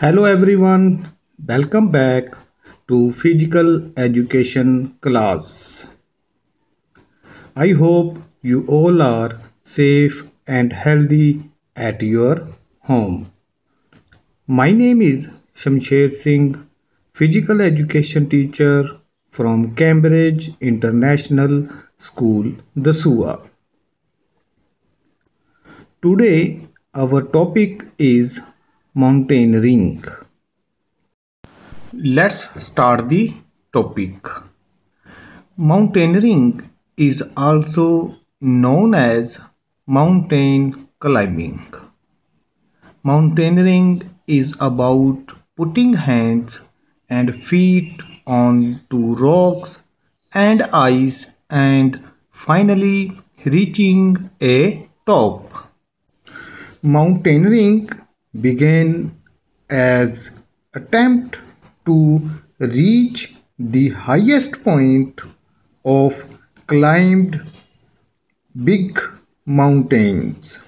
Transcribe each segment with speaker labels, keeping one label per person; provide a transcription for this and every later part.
Speaker 1: Hello everyone, welcome back to physical education class. I hope you all are safe and healthy at your home. My name is Shamsher Singh, physical education teacher from Cambridge International School, Dasua. Today our topic is mountaineering. Let's start the topic. Mountaineering is also known as mountain climbing. Mountaineering is about putting hands and feet onto rocks and ice and finally reaching a top. Mountaineering began as attempt to reach the highest point of climbed big mountains.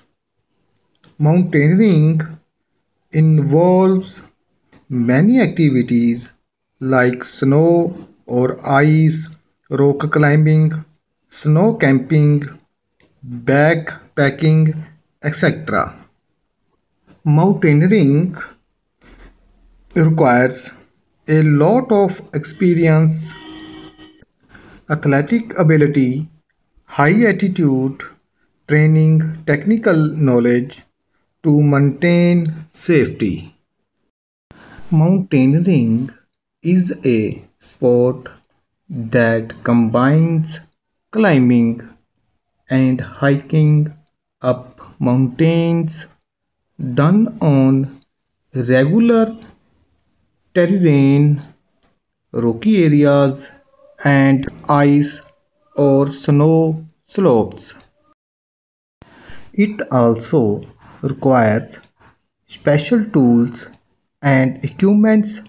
Speaker 1: Mountaineering involves many activities like snow or ice, rock climbing, snow camping, backpacking, etc. Mountaineering requires a lot of experience, athletic ability, high altitude training, technical knowledge to maintain safety. Mountaineering is a sport that combines climbing and hiking up mountains done on regular terrain, rocky areas, and ice or snow slopes. It also requires special tools and equipments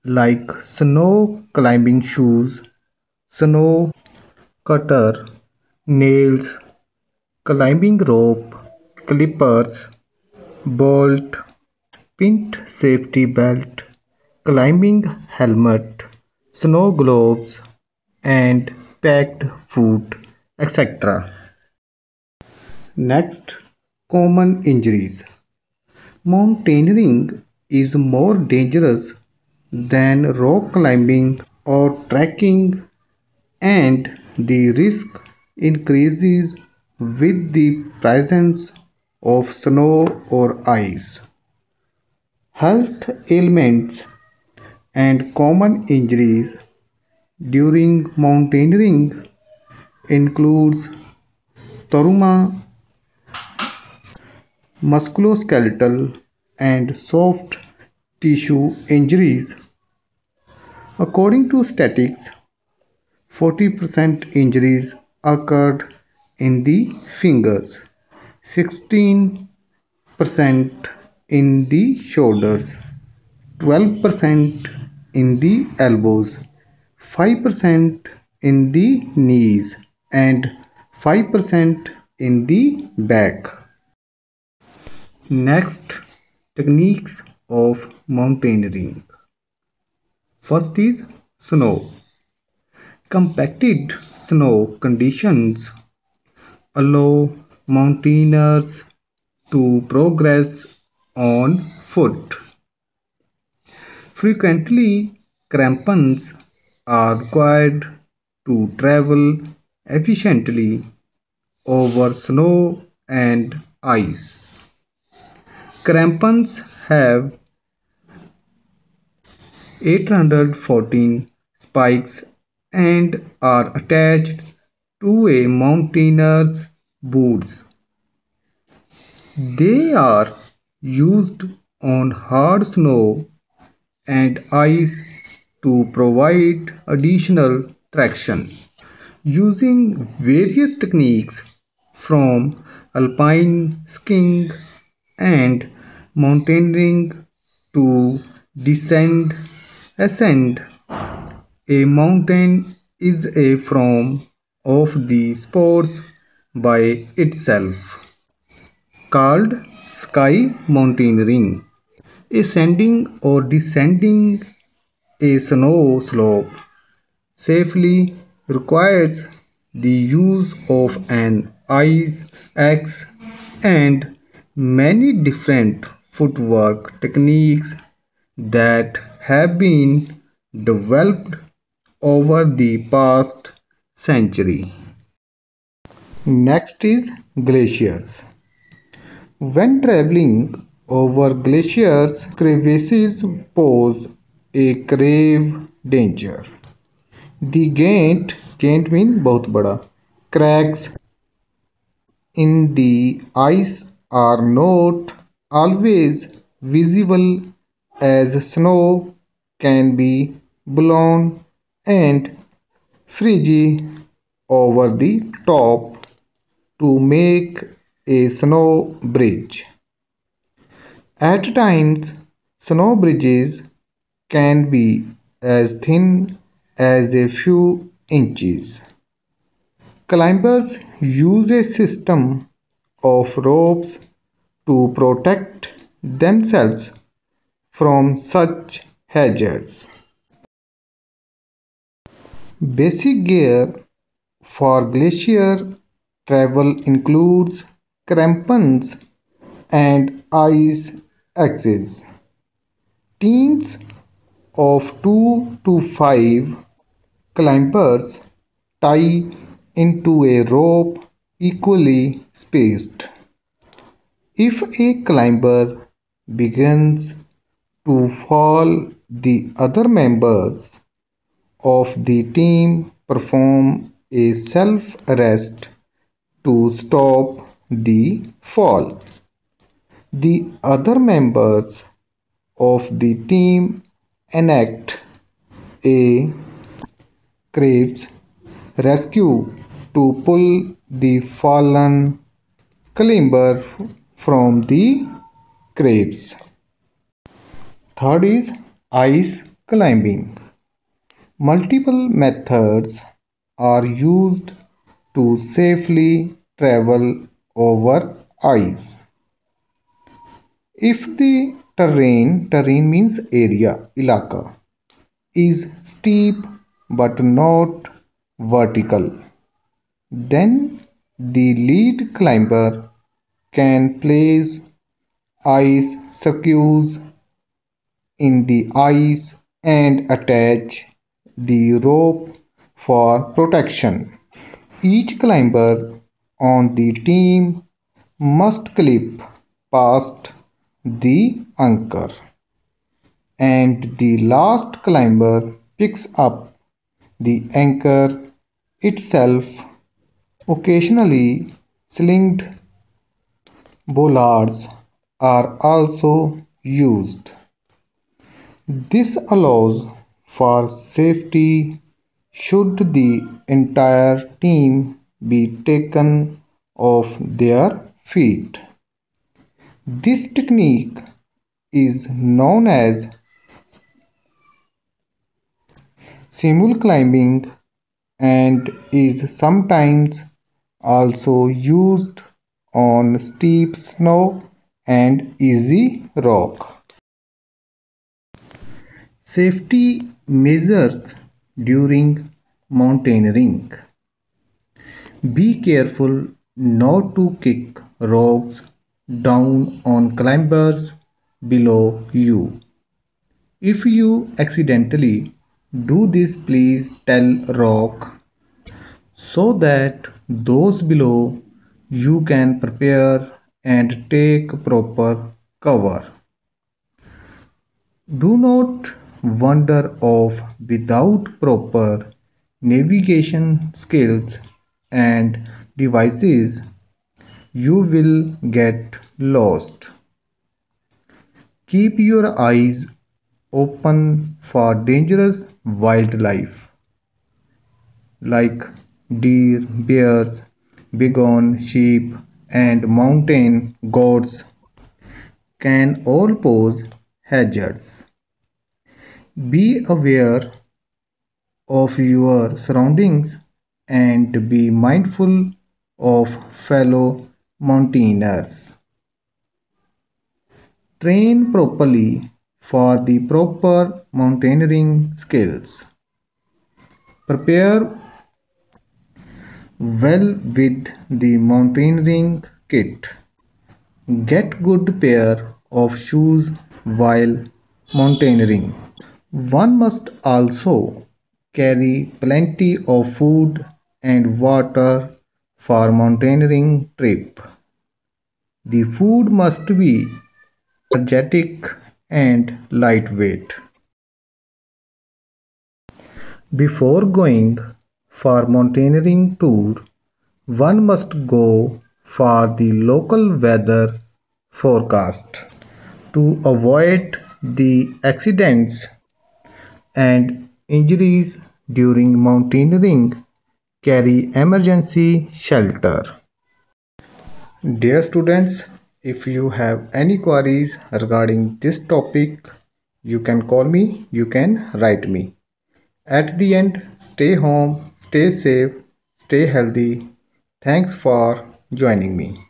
Speaker 1: like snow climbing shoes, snow cutter, nails, climbing rope, clippers, bolt, pinned safety belt, climbing helmet, snow gloves, and packed food, etc. Next, common injuries. Mountaineering is more dangerous than rock climbing or trekking, and the risk increases with the presence of snow or ice. Health ailments and common injuries during mountaineering includes trauma, musculoskeletal and soft tissue injuries. According to statistics, 40% injuries occurred in the fingers, 16% in the shoulders, 12% in the elbows, 5% in the knees, and 5% in the back. Next, techniques of mountaineering. First is snow. Compacted snow conditions allow mountaineers to progress on foot. Frequently, crampons are required to travel efficiently over snow and ice. Crampons have 814 spikes and are attached to a mountaineer's boots. They are used on hard snow and ice to provide additional traction. Using various techniques from alpine skiing and mountaineering to descend, ascend a mountain is a form of the sports by itself, called sky mountaineering. Ascending or descending a snow slope safely requires the use of an ice axe and many different footwork techniques that have been developed over the past century. Next is glaciers. When traveling over glaciers, crevasses pose a grave danger. The gaint mean बहुत बड़ा. Cracks in the ice are not always visible as snow can be blown and freeze over the top to make a snow bridge. At times, snow bridges can be as thin as a few inches. Climbers use a system of ropes to protect themselves from such hazards. Basic gear for glacier travel includes crampons and ice axes. Teams of 2 to 5 climbers tie into a rope equally spaced. If a climber begins to fall, the other members of the team perform a self arrest to stop the fall. The other members of the team enact a Krebs rescue to pull the fallen climber from the crabs. Third is ice climbing. Multiple methods are used to safely travel over ice. If the terrain means area, ilaka, is steep but not vertical, then the lead climber can place ice screws in the ice and attach the rope for protection. Each climber on the team must clip past the anchor, and the last climber picks up the anchor itself. Occasionally, slinged bollards are also used. This allows for safety should the entire team be taken off their feet. This technique is known as simul climbing and is sometimes also used on steep snow and easy rock. Safety measures during mountaineering. Be careful not to kick rocks down on climbers below you. If you accidentally do this, please tell rock so that those below you can prepare and take proper cover. Do not wander off without proper navigation skills and devices. You will get lost. Keep your eyes open for dangerous wildlife like deer, bears, bighorn sheep, and mountain goats can all pose hazards. Be aware of your surroundings and be mindful of fellow mountaineers. Train properly for the proper mountaineering skills. Prepare well with the mountaineering kit. Get good pair of shoes while mountaineering. One must also carry plenty of food and water for mountaineering trip. The food must be energetic and lightweight. Before going for mountaineering tour, one must go for the local weather forecast to avoid the accidents and injuries during mountaineering. Carry emergency shelter. Dear students, if you have any queries regarding this topic, you can call me, you can write me. At the end, stay home, stay safe, stay healthy. Thanks for joining me.